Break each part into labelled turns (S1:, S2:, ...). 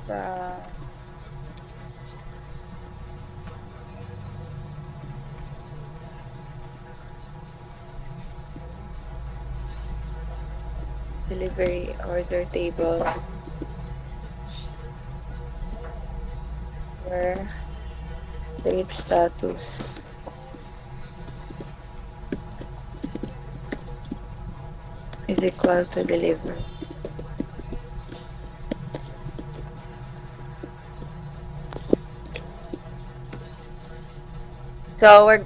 S1: From delivery order table where trip status is equal to deliver. So we're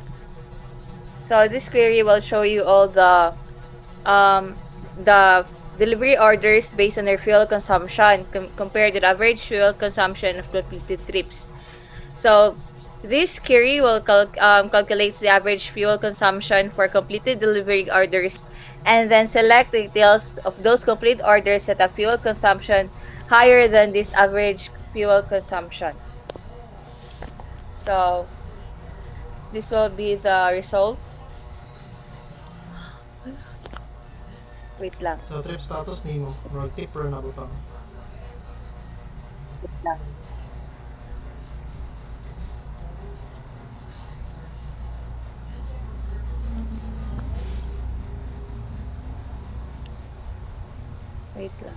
S1: so this query will show you all the delivery orders based on their fuel consumption compared to the average fuel consumption of completed trips. So this query will calculates the average fuel consumption for completed delivery orders and then select the details of those complete orders that have fuel consumption higher than this average fuel consumption. So this will be the result. Wait lang.
S2: Sa trip status nimo, murag tipper na butang.
S1: Wait lang. Wait lang.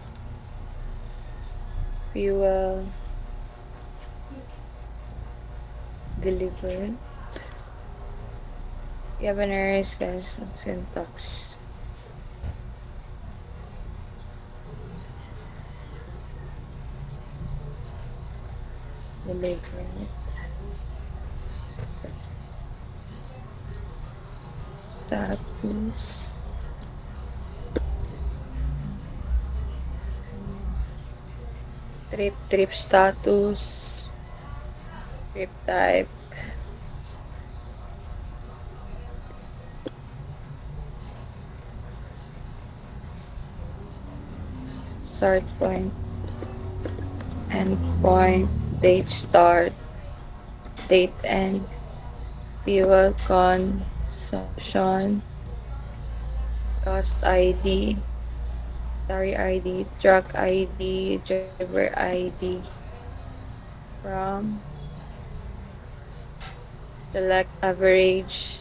S1: Fuel delivered. You have an error syntax. Delivered. Status. Trip status. Trip type. Start point. End point. Date start. Date end. Fuel consumption. Cost ID. Sorry ID. Truck ID. Driver ID. From. Select average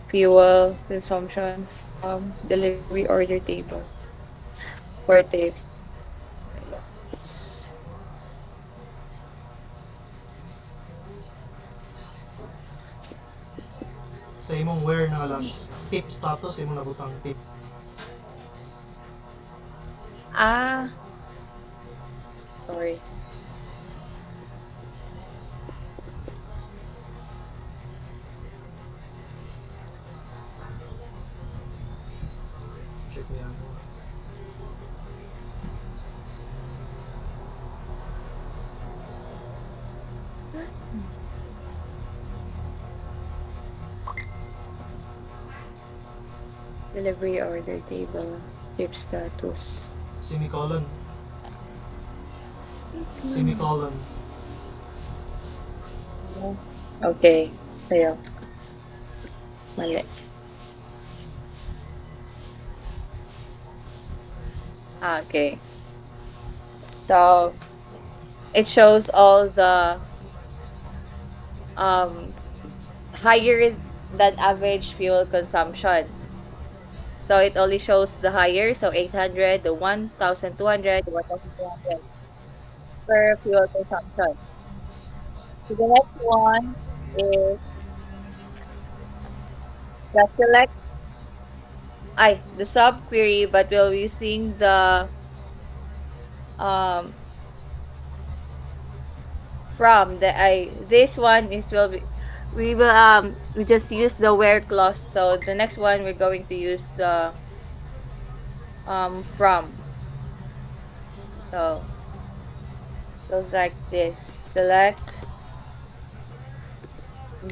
S1: fuel consumption from delivery order table for trip.
S2: Sa imong where na alas tip status imo na butang tip.
S1: Ah, sorry.
S2: Check niya mo.
S1: Delivery order table, trip status.
S2: Semicolon. Semicolon.
S1: Okay, sa'yo. Mali. Ah, okay. So, it shows all the um higher than average fuel consumption. So it only shows the higher, so 800, the 1,200, the 1,200 per fuel consumption. So the next one is the select the subquery, but we're using the um from the this one is will be we will we just use the where clause. So the next one we're going to use the from. So goes like this. Select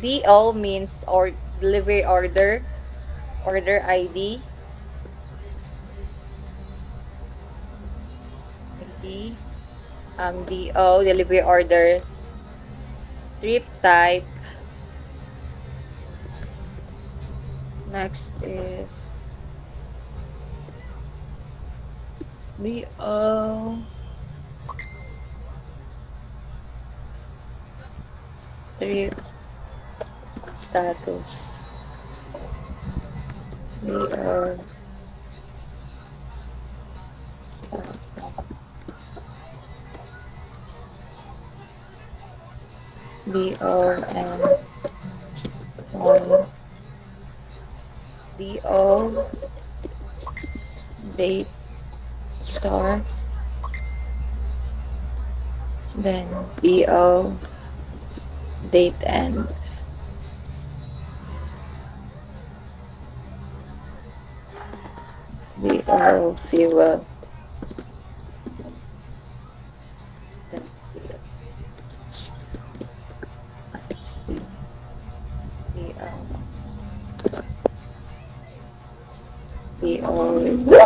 S1: DO means or delivery order ID, DO delivery order, trip type. Next is DO Trip status. BO BO and BO date star, then BO date end, BO fuel, then BO BO.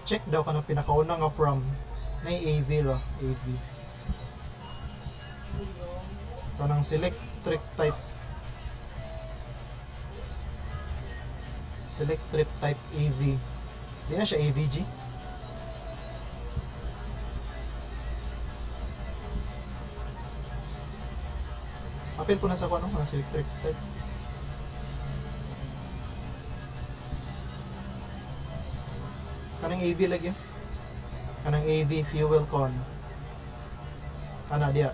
S2: Check daw ka ng pinakauna nga from na AV lo, AV. Kanang select trick type. Select trip type AV. Di na siya AVG. Apil po na sa ano, select trip type. Kanang AV lagi. Kanang AV fuel con. Ana dia.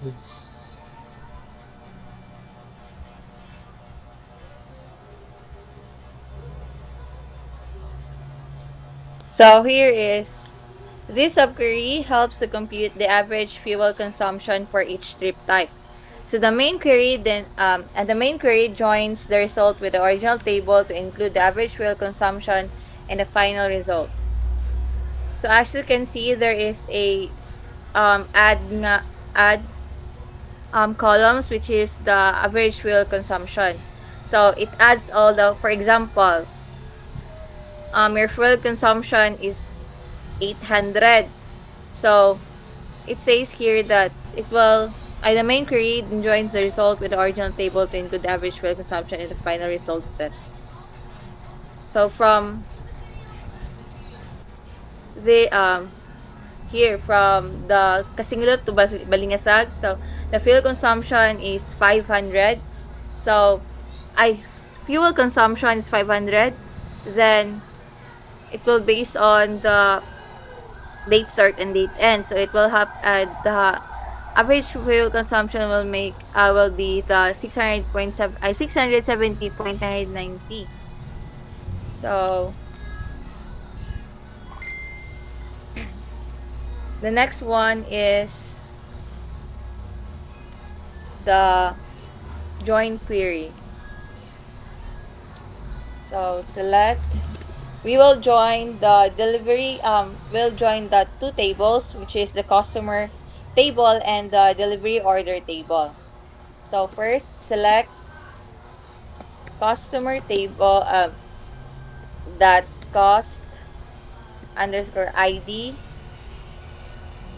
S2: Goods.
S1: So here is this subquery helps to compute the average fuel consumption for each trip type. So the main query joins the result with the original table to include the average fuel consumption and the final result. So as you can see, there is a add columns, which is the average fuel consumption. So it adds all the, for example, your fuel consumption is 800. So it says here that it will, the main query joins the result with the original table to include the average fuel consumption in the final result set. So from the here from the Kasingilot to Balingasag, so the fuel consumption is 500. So I fuel consumption is 500. Then it will based on the date start and date end. So it will have the average fuel consumption will be the 670.990. So the next one is the join query. So select, we will join the delivery, we'll join the two tables, which is the customer table and the delivery order table. So first select customer table, that cost underscore ID,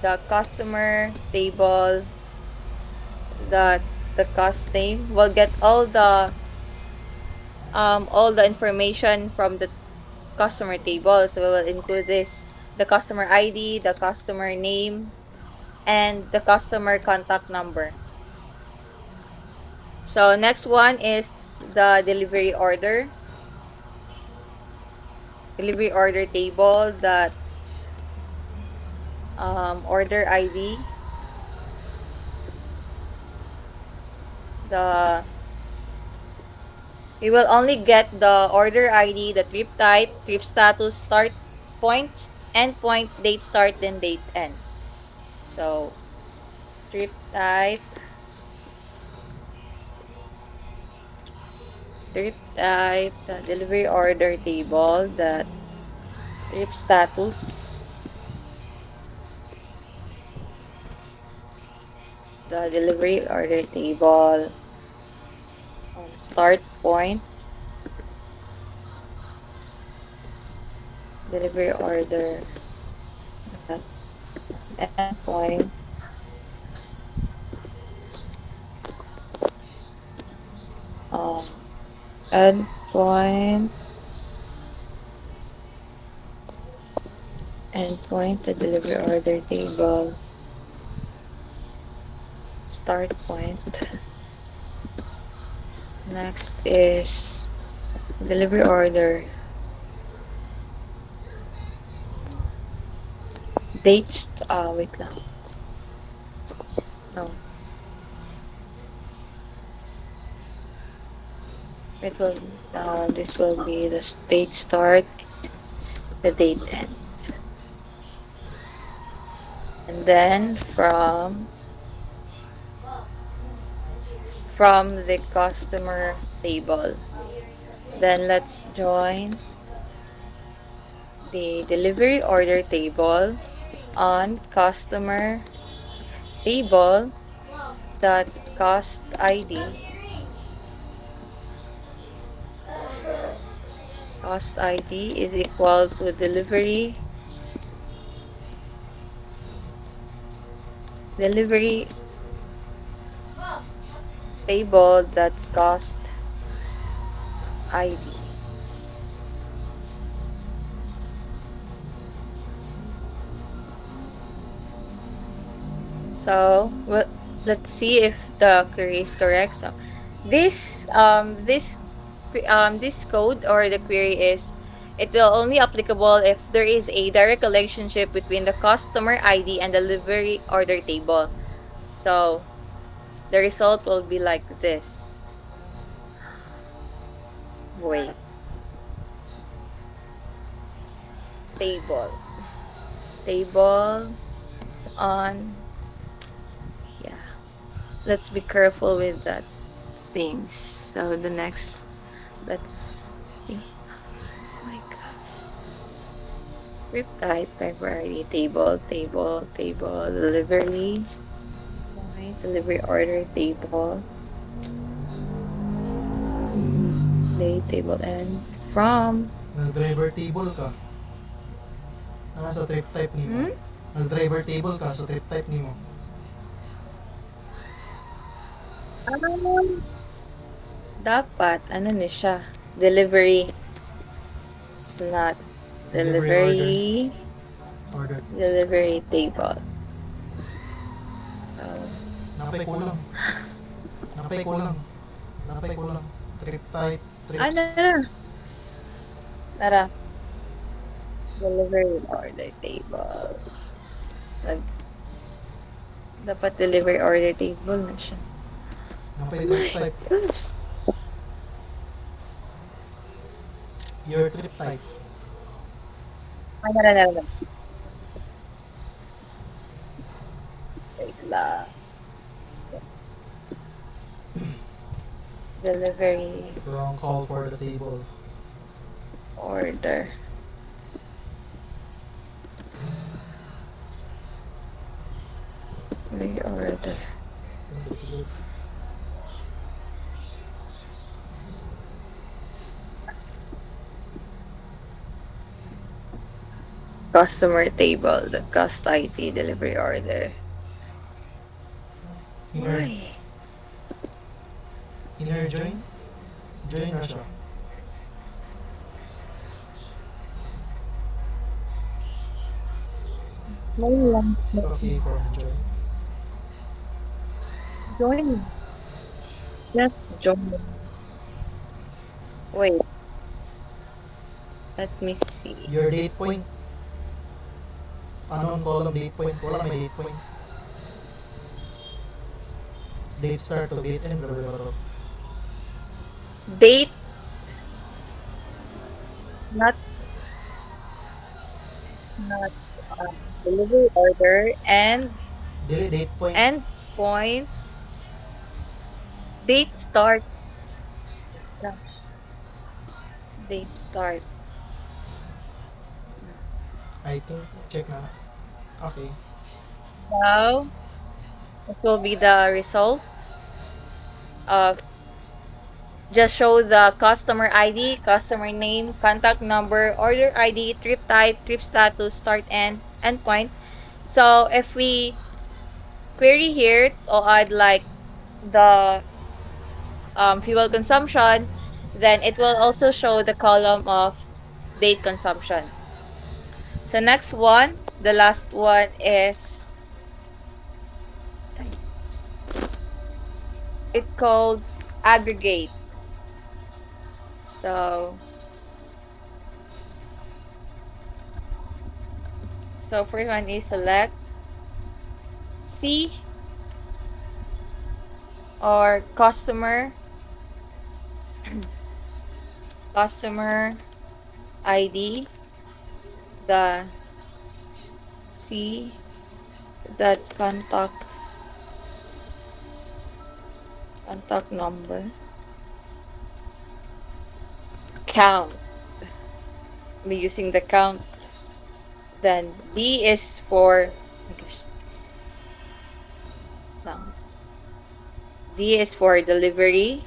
S1: the customer table, that the cost name will get all the information from the customer table. So we will include this, the customer ID, the customer name, and the customer contact number. So next one is the delivery order table, that order ID, the we will only get the order ID, the trip type, trip status, start point, end point, date start, then date end. So trip type, the delivery order table, the trip status, the delivery order table, start point, delivery order, that end point, um, end point, the delivery order table, start point. Next is delivery order, dates, wait lang, no, it will, this will be the date start, the date end. And then from the customer table, then let's join the delivery order table on customer table, that cost ID is equal to delivery table that cost ID. So let's see if the query is correct. So this code or the query is it will only applicable if there is a direct relationship between the customer ID and the delivery order table. So the result will be like this. Wait, table. Table on, yeah. Let's be careful with that things. So the next, let's see. Oh my gosh. Script type, library, table, delivery, point, delivery order, table, date, table, and from.
S2: Nag-driver table ka. Sa trip type nimo.
S1: Hmm?
S2: Nag-driver table ka sa trip type nimo.
S1: Um, dapat, ano na siya? Delivery. It's not
S2: Delivery order.
S1: delivery,
S2: Order.
S1: delivery table. So,
S2: Napay kulang. Napay kulang. Napay kulang. Trip type. Trips.
S1: ano na? Tara. Delivery order table. Nag, dapat delivery order table na siya.
S2: Napay
S1: Oh
S2: trip
S1: my
S2: type.
S1: gosh.
S2: Your trip type.
S1: Ay, nara. Wait lang. Delivery
S2: Wrong call for the table.
S1: order. Delivery order.
S2: That's good.
S1: Customer table. The cost ID delivery order.
S2: Inner,
S1: Why?
S2: inner join. Join na siya.
S1: May lang.
S2: Is it okay for join?
S1: Join. Just join. Wait, let me see.
S2: Your date point. Unknown column date point. Wala may date point. Date start to date end. Blah, blah, blah, blah.
S1: Date, not not delivery order and
S2: Dili date point.
S1: end point. Date start. Yeah, date start.
S2: I think. Check na. Okay.
S1: Now, it will be the result of just show the customer ID, customer name, contact number, order ID, trip type, trip status, start and endpoint. So if we query here or add like the fuel consumption, then it will also show the column of date consumption. So next one, the last one is it calls aggregate. So first one is select C or customer ID, the C that contact number, count. Be using the count. Then D is for oh my gosh, lang. D is for delivery.